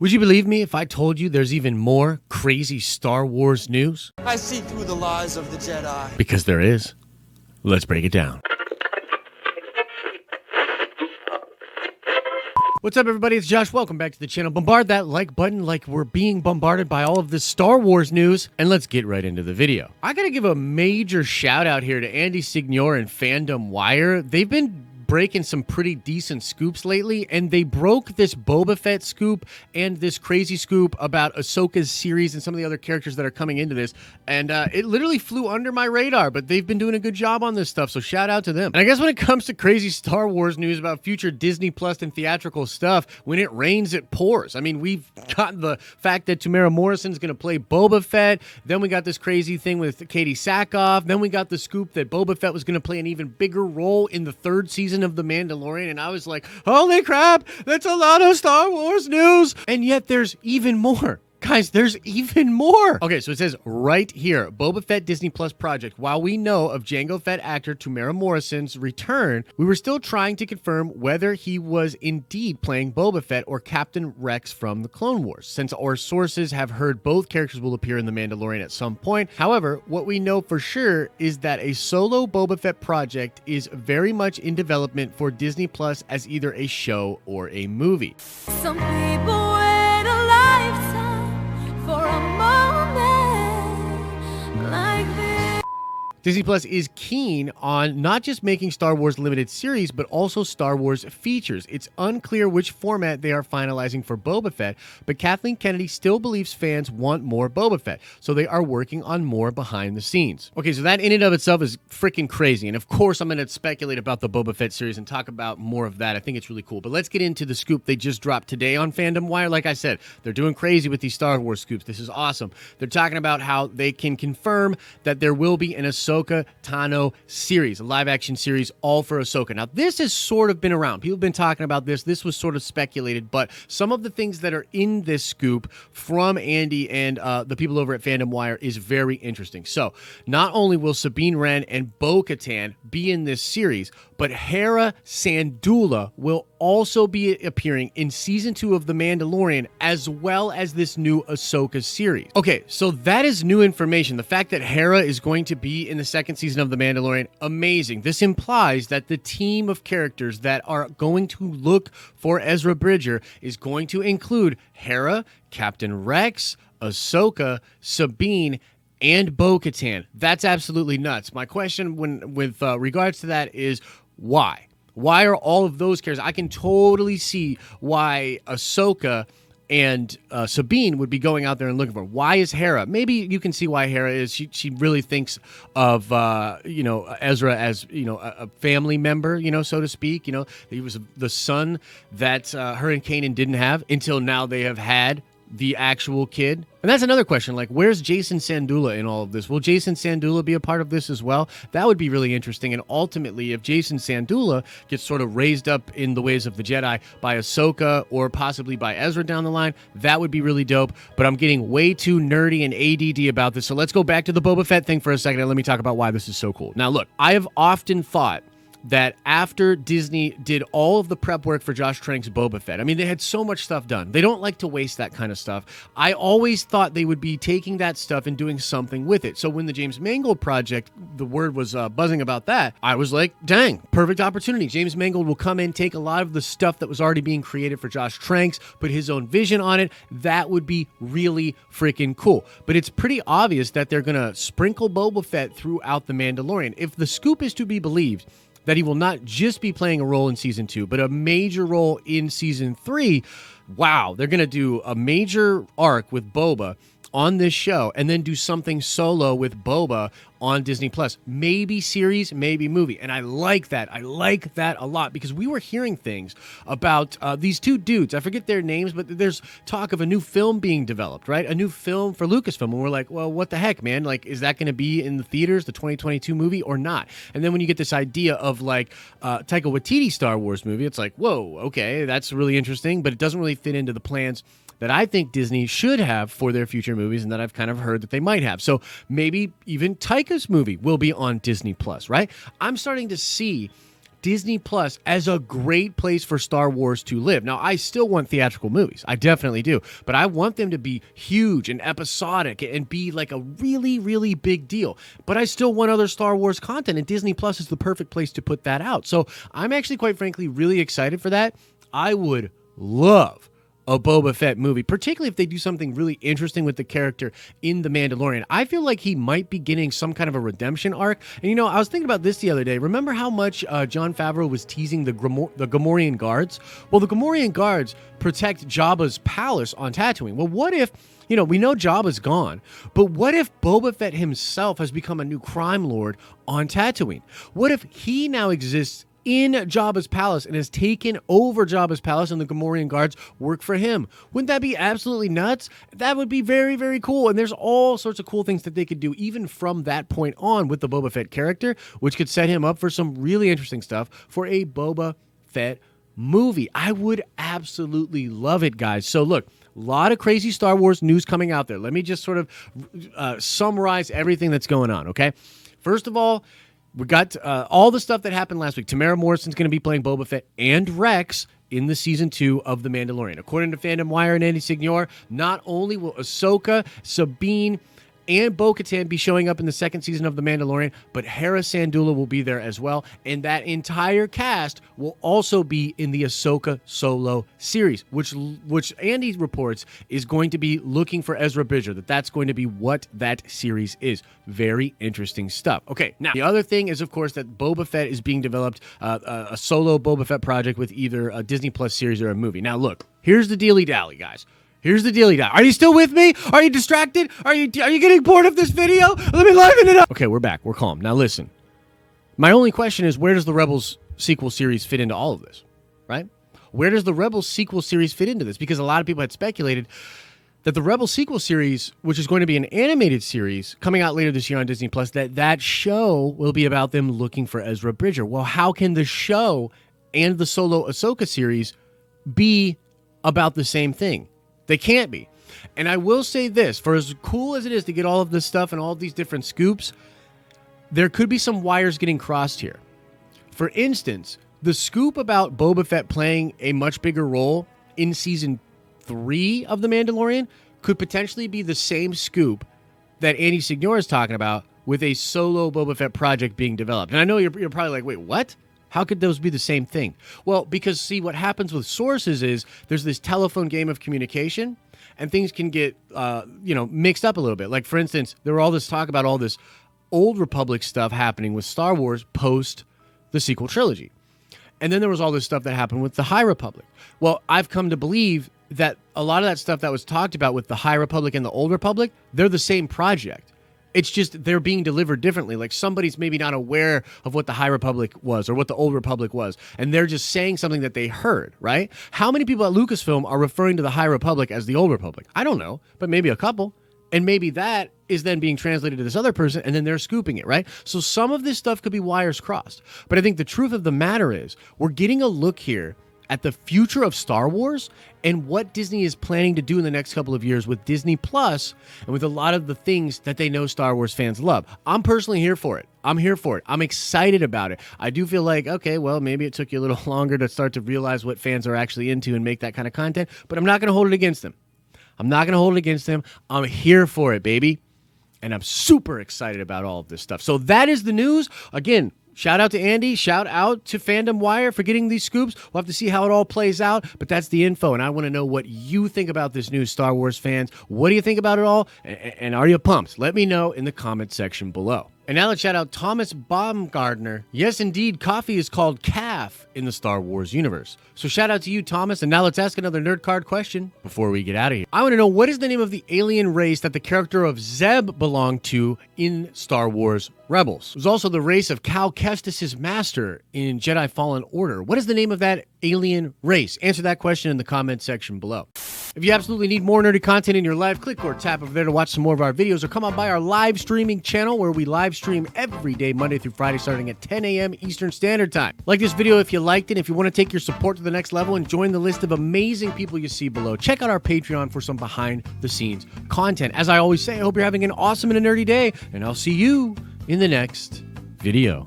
Would you believe me if I told you there's even more crazy Star Wars news? I see through the lies of the Jedi. Because there is. Let's break it down. What's up, everybody? It's Josh. Welcome back to the channel. Bombard that like button like we're being bombarded by all of this Star Wars news, and let's get right into the video. I gotta give a major shout out here to Andy Signore and Fandom Wire. They've been breaking some pretty decent scoops lately, and they broke this Boba Fett scoop and this crazy scoop about Ahsoka's series and some of the other characters that are coming into this, and it literally flew under my radar, but they've been doing a good job on this stuff, so shout out to them. And I guess when it comes to crazy Star Wars news about future Disney Plus and theatrical stuff, when it rains, it pours. I mean, we've gotten the fact that Tamara Morrison's going to play Boba Fett, then we got this crazy thing with Katie Sackhoff, then we got the scoop that Boba Fett was going to play an even bigger role in the third season of The Mandalorian, and I was like, holy crap, that's a lot of Star Wars news. And yet there's even more. Guys, there's even more. Okay, so it says right here, Boba Fett Disney Plus project. While we know of Jango Fett actor Tamara Morrison's return, we were still trying to confirm whether he was indeed playing Boba Fett or Captain Rex from the Clone Wars, since our sources have heard both characters will appear in The Mandalorian at some point. However, what we know for sure is that a solo Boba Fett project is very much in development for Disney Plus as either a show or a movie. Some people wait a lifetime for a moment like this. Disney Plus is keen on not just making Star Wars limited series, but also Star Wars features. It's unclear which format they are finalizing for Boba Fett, but Kathleen Kennedy still believes fans want more Boba Fett, so they are working on more behind the scenes. Okay, so that in and of itself is freaking crazy, and of course I'm going to speculate about the Boba Fett series and talk about more of that. I think it's really cool, but let's get into the scoop they just dropped today on Fandom Wire. Like I said, they're doing crazy with these Star Wars scoops. This is awesome. They're talking about how they can confirm that there will be an Ahsoka Tano series, a live-action series, all for Ahsoka. Now, this has sort of been around. People have been talking about this. This was sort of speculated, but some of the things that are in this scoop from Andy and the people over at Fandom Wire is very interesting. So, not only will Sabine Wren and Bo-Katan be in this series, but Hera Syndula will also be appearing in Season 2 of The Mandalorian, as well as this new Ahsoka series. Okay, so that is new information. The fact that Hera is going to be in the second season of The Mandalorian, amazing. This implies that the team of characters that are going to look for Ezra Bridger is going to include Hera, Captain Rex, Ahsoka, Sabine, and Bo-Katan. That's absolutely nuts. My question with regards to that is why? Why are all of those characters? I can totally see why Ahsoka and Sabine would be going out there and looking for. Why is Hera? Maybe you can see why Hera is. She really thinks of Ezra as a family member, so to speak. He was the son that her and Kanan didn't have until now they have had the actual kid. And that's another question, like, where's Jason Syndula in all of this? Will Jason Syndula be a part of this as well? That would be really interesting. And ultimately, if Jason Syndula gets sort of raised up in the ways of the Jedi by Ahsoka or possibly by Ezra down the line, that would be really dope. But I'm getting way too nerdy and ADD about this. So let's go back to the Boba Fett thing for a second and let me talk about why this is so cool. Now, look, I have often thought that after Disney did all of the prep work for Josh Trank's Boba Fett, I mean, they had so much stuff done. They don't like to waste that kind of stuff. I always thought they would be taking that stuff and doing something with it. So when the James Mangold project, the word was buzzing about that, I was like, dang, perfect opportunity. James Mangold will come in, take a lot of the stuff that was already being created for Josh Tranks, put his own vision on it. That would be really freaking cool. But it's pretty obvious that they're going to sprinkle Boba Fett throughout The Mandalorian. If the scoop is to be believed, that he will not just be playing a role in Season 2, but a major role in Season 3. Wow, they're going to do a major arc with Boba on this show and then do something solo with Boba on Disney Plus. Maybe series, maybe movie. And I like that. I like that a lot because we were hearing things about these two dudes. I forget their names, but there's talk of a new film being developed, right? A new film for Lucasfilm. And we're like, well, what the heck, man? Like, is that going to be in the theaters, the 2022 movie, or not? And then when you get this idea of like Taika Waititi Star Wars movie, it's like, whoa, okay, that's really interesting, but it doesn't really fit into the plans that I think Disney should have for their future movies and that I've kind of heard that they might have. So maybe even Taika's movie will be on Disney Plus, right? I'm starting to see Disney Plus as a great place for Star Wars to live. Now, I still want theatrical movies. I definitely do. But I want them to be huge and episodic and be like a really, really big deal. But I still want other Star Wars content, and Disney Plus is the perfect place to put that out. So I'm actually, quite frankly, really excited for that. I would love a Boba Fett movie, particularly if they do something really interesting with the character in The Mandalorian. I feel like he might be getting some kind of a redemption arc. And, you know, I was thinking about this the other day. Remember how much Jon Favreau was teasing the Gamorrean guards? Well, the Gamorrean guards protect Jabba's palace on Tatooine. Well, what if, you know, we know Jabba's gone, but what if Boba Fett himself has become a new crime lord on Tatooine? What if he now exists in Jabba's palace and has taken over Jabba's palace and the Gamorrean guards work for him? Wouldn't that be absolutely nuts? That would be very, very cool. And there's all sorts of cool things that they could do even from that point on with the Boba Fett character, which could set him up for some really interesting stuff for a Boba Fett movie. I would absolutely love it, guys. So look, a lot of crazy Star Wars news coming out there. Let me just sort of summarize everything that's going on, okay? First of all, we got all the stuff that happened last week. Tamara Morrison's going to be playing Boba Fett and Rex in the season 2 of The Mandalorian. According to Fandom Wire and Andy Signor, not only will Ahsoka, Sabine, and Bo-Katan be showing up in the second season of The Mandalorian, but Hera Syndula will be there as well. And that entire cast will also be in the Ahsoka Solo series, which Andy reports is going to be looking for Ezra Bridger, that's going to be what that series is. Very interesting stuff. Okay, now, the other thing is, of course, that Boba Fett is being developed, a solo Boba Fett project with either a Disney Plus series or a movie. Now, look, here's the dealy-dally, guys. Here's the dealy dally. Are you still with me? Are you distracted? Are you getting bored of this video? Let me liven it up. Okay, we're back. We're calm. Now listen. My only question is, where does the Rebels sequel series fit into all of this? Right? Where does the Rebels sequel series fit into this? Because a lot of people had speculated that the Rebels sequel series, which is going to be an animated series coming out later this year on Disney Plus, that show will be about them looking for Ezra Bridger. Well, how can the show and the solo Ahsoka series be about the same thing? They can't be. And I will say this, for as cool as it is to get all of this stuff and all of these different scoops, there could be some wires getting crossed here. For instance, the scoop about Boba Fett playing a much bigger role in season 3 of The Mandalorian could potentially be the same scoop that Andy Signor is talking about with a solo Boba Fett project being developed. And I know you're probably like, wait, what? How could those be the same thing? Well, because, see, what happens with sources is there's this telephone game of communication, and things can get, mixed up a little bit. Like, for instance, there were all this talk about all this Old Republic stuff happening with Star Wars post the sequel trilogy. And then there was all this stuff that happened with the High Republic. Well, I've come to believe that a lot of that stuff that was talked about with the High Republic and the Old Republic, they're the same project. It's just they're being delivered differently. Like, somebody's maybe not aware of what the High Republic was or what the Old Republic was, and they're just saying something that they heard, right? How many people at Lucasfilm are referring to the High Republic as the Old Republic? I don't know, but maybe a couple. And maybe that is then being translated to this other person, and then they're scooping it, right? So some of this stuff could be wires crossed. But I think the truth of the matter is we're getting a look here at the future of Star Wars and what Disney is planning to do in the next couple of years with Disney Plus and with a lot of the things that they know Star Wars fans love. I'm personally here for it. I'm here for it. I'm excited about it. I do feel like, okay, well, maybe it took you a little longer to start to realize what fans are actually into and make that kind of content, but I'm not going to hold it against them. I'm not going to hold it against them. I'm here for it, baby. And I'm super excited about all of this stuff. So that is the news. Again, shout out to Andy. Shout out to Fandom Wire for getting these scoops. We'll have to see how it all plays out, but that's the info, and I want to know what you think about this news, Star Wars fans. What do you think about it all, and are you pumped? Let me know in the comment section below. And now let's shout out Thomas Baumgardner. Yes, indeed, coffee is called calf in the Star Wars universe. So shout out to you, Thomas. And now let's ask another nerd card question before we get out of here. I want to know, what is the name of the alien race that the character of Zeb belonged to in Star Wars Rebels? It was also the race of Cal Kestis' master in Jedi Fallen Order. What is the name of that alien race? Answer that question in the comment section below. If you absolutely need more nerdy content in your life, click or tap over there to watch some more of our videos, or come on by our live streaming channel where we live stream every day, Monday through Friday, starting at 10 a.m. Eastern Standard Time. Like this video if you liked it. If you want to take your support to the next level and join the list of amazing people you see below, check out our Patreon for some behind-the-scenes content. As I always say, I hope you're having an awesome and a nerdy day, and I'll see you in the next video.